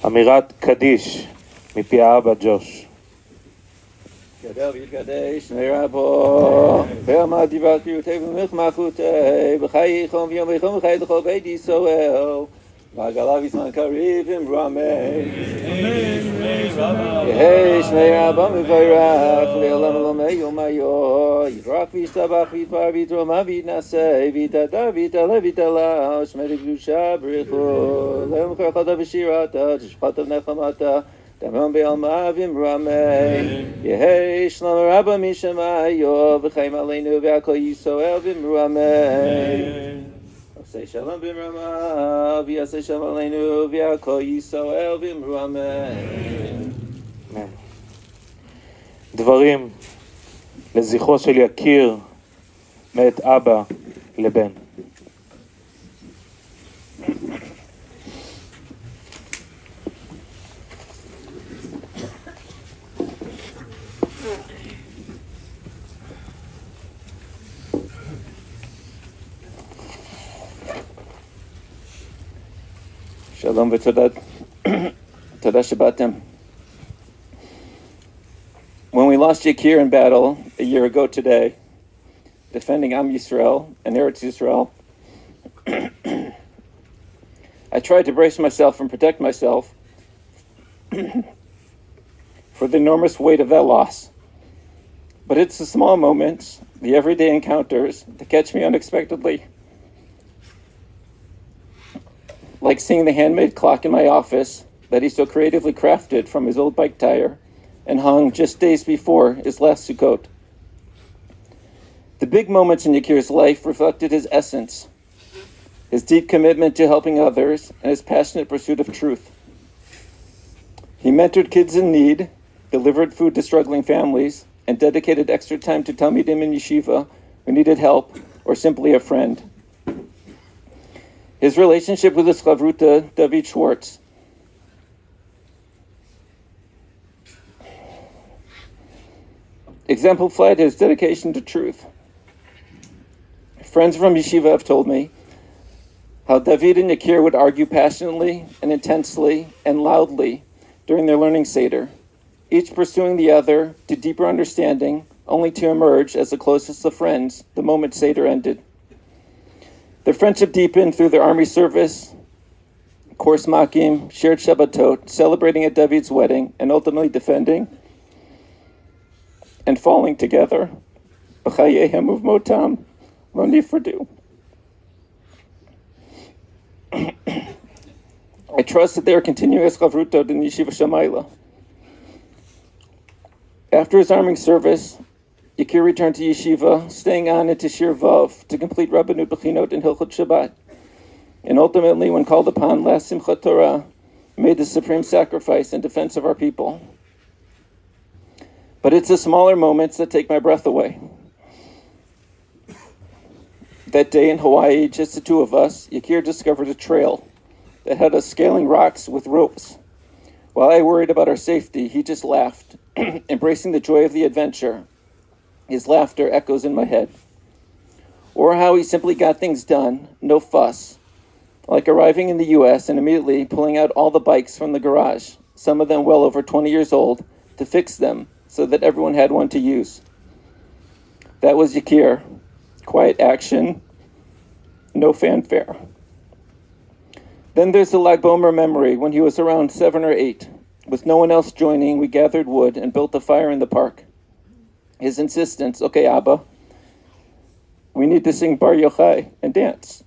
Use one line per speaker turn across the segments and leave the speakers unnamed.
אמירת קדיש מפי האבא ג'וש.
גדל ויתקדש שמי רבו ועמד דברת בריאותי ומלחמחותי בחיי חום ויום ויחום וחיי לכל בית ישראל ועגלה בזמן קריב אמרו אמן. יהי שמי רבו מברך לעולם עולמי יומיו יברך וישתבח ויתפאר ויתרומם ויתנשא ויתהדר ויתעלה ויתעלה שמי קדושה בריחו לעולם כוחתו ושירתו תשפטו ונחמתו דמם בעלמה ואמרו אמן. יהי שלום רבה משמיים וחיים עלינו והכל ישראל ואמרו אמן. עשה שלום במרמה ויעשה שלום עלינו והכל ישראל ואמרו אמן.
דברים לזכרו של יקיר מאת אבא לבן.
Shalom v'todah. Todah Shabbatim. When we lost Ykir in battle a year ago today, defending Am Yisrael and Eretz Yisrael, I tried to brace myself and protect myself for the enormous weight of that loss. But it's the small moments, the everyday encounters, that catch me unexpectedly. Like seeing the handmade clock in my office that he so creatively crafted from his old bike tire and hung just days before his last Sukkot. The big moments in Yakir's life reflected his essence, his deep commitment to helping others, and his passionate pursuit of truth. He mentored kids in need, delivered food to struggling families, and dedicated extra time to Talmidim in yeshiva who needed help or simply a friend. His relationship with his chavruta, David Schwartz, exemplified his dedication to truth. Friends from yeshiva have told me how David and Ykir would argue passionately and intensely and loudly during their learning seder, each pursuing the other to deeper understanding, only to emerge as the closest of friends the moment seder ended. Their friendship deepened through their army service, course makim, shared Shabbatot, celebrating at David's wedding, and ultimately defending and falling together. B'chayehem uvmotam lo nifradu. I trust that they are continuing as chavrutot in Yeshiva Shamayla. After his army service, Ykir returned to yeshiva, staying on into Shir Vav to complete Rabbanut Bechinot in Hilchot Shabbat, and ultimately, when called upon last Simchat Torah, made the supreme sacrifice in defense of our people. But it's the smaller moments that take my breath away. That day in Hawaii, just the two of us, Ykir discovered a trail that had us scaling rocks with ropes. While I worried about our safety, he just laughed, embracing the joy of the adventure. His laughter echoes in my head. Or how he simply got things done, no fuss, like arriving in the U.S. and immediately pulling out all the bikes from the garage, some of them well over 20 years old, to fix them so that everyone had one to use. That was Ykir. Quiet action, no fanfare. Then there's the Lag Bomer memory when he was around 7 or 8. With no one else joining, we gathered wood and built a fire in the park. His insistence, okay, Abba, we need to sing Bar Yochai and dance.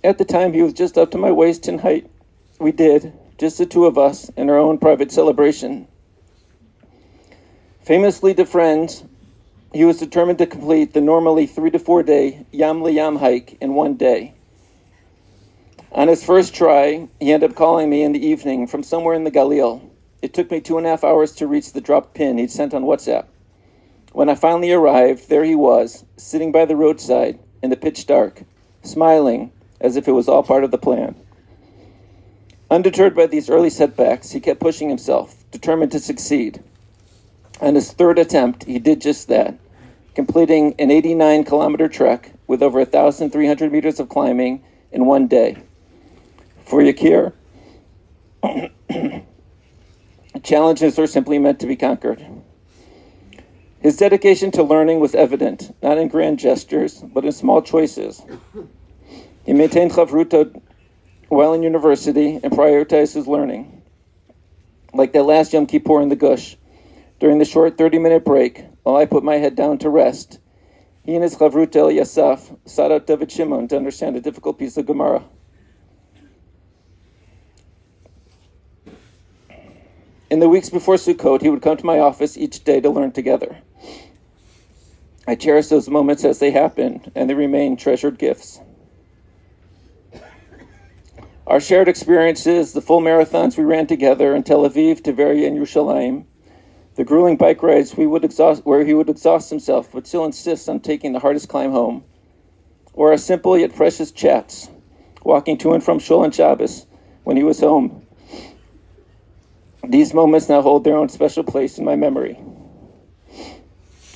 At the time, he was just up to my waist in height. We did, just the two of us, in our own private celebration. Famously to friends, he was determined to complete the normally 3 to 4 day Yam Liyam hike in one day. On his first try, he ended up calling me in the evening from somewhere in the Galil. It took me 2.5 hours to reach the dropped pin he'd sent on WhatsApp. When I finally arrived, there he was, sitting by the roadside in the pitch dark, smiling as if it was all part of the plan. Undeterred by these early setbacks, he kept pushing himself, determined to succeed. On his third attempt, he did just that, completing an 89-kilometer trek with over 1,300 meters of climbing in one day. For Ykir, challenges are simply meant to be conquered. His dedication to learning was evident, not in grand gestures, but in small choices. He maintained chavruta while in university and prioritized his learning. Like that last Yom Kippur in the Gush, during the short 30-minute break, while I put my head down to rest, he and his chavruta El Yasaf sought out David Shimon to understand a difficult piece of Gemara. In the weeks before Sukkot, he would come to my office each day to learn together. I cherish those moments as they happened, and they remain treasured gifts. Our shared experiences, the full marathons we ran together in Tel Aviv, Tveria, and Yerushalayim, the grueling bike rides where he would exhaust himself but still insist on taking the hardest climb home, or our simple yet precious chats, walking to and from Shul and Shabbos when he was home. These moments now hold their own special place in my memory.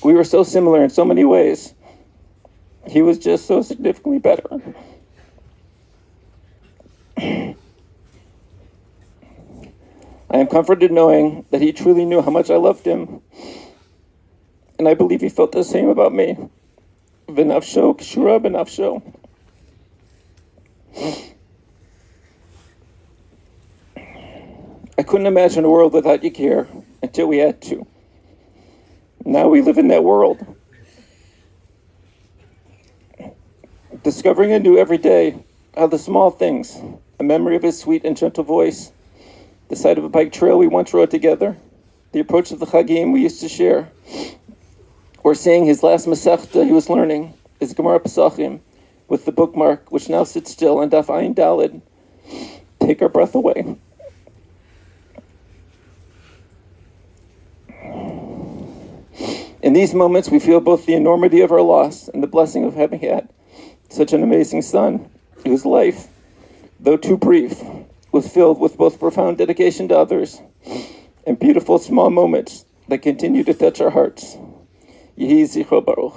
We were so similar in so many ways. He was just so significantly better. I am comforted knowing that he truly knew how much I loved him, and I believe he felt the same about me. V'nafsho k'shura b'nafsho. I couldn't imagine a world without Ykir until we had to. Now we live in that world. Discovering anew every day how the small things, a memory of his sweet and gentle voice, the sight of a bike trail we once rode together, the approach of the Chagim we used to share, or seeing his last Masechta he was learning, his Gemara Pesachim, with the bookmark which now sits still on Daf Ayin Daled, take our breath away. In these moments, we feel both the enormity of our loss and the blessing of having had such an amazing son, whose life, though too brief, was filled with both profound dedication to others and beautiful small moments that continue to touch our hearts. Yehi Zichro Baruch.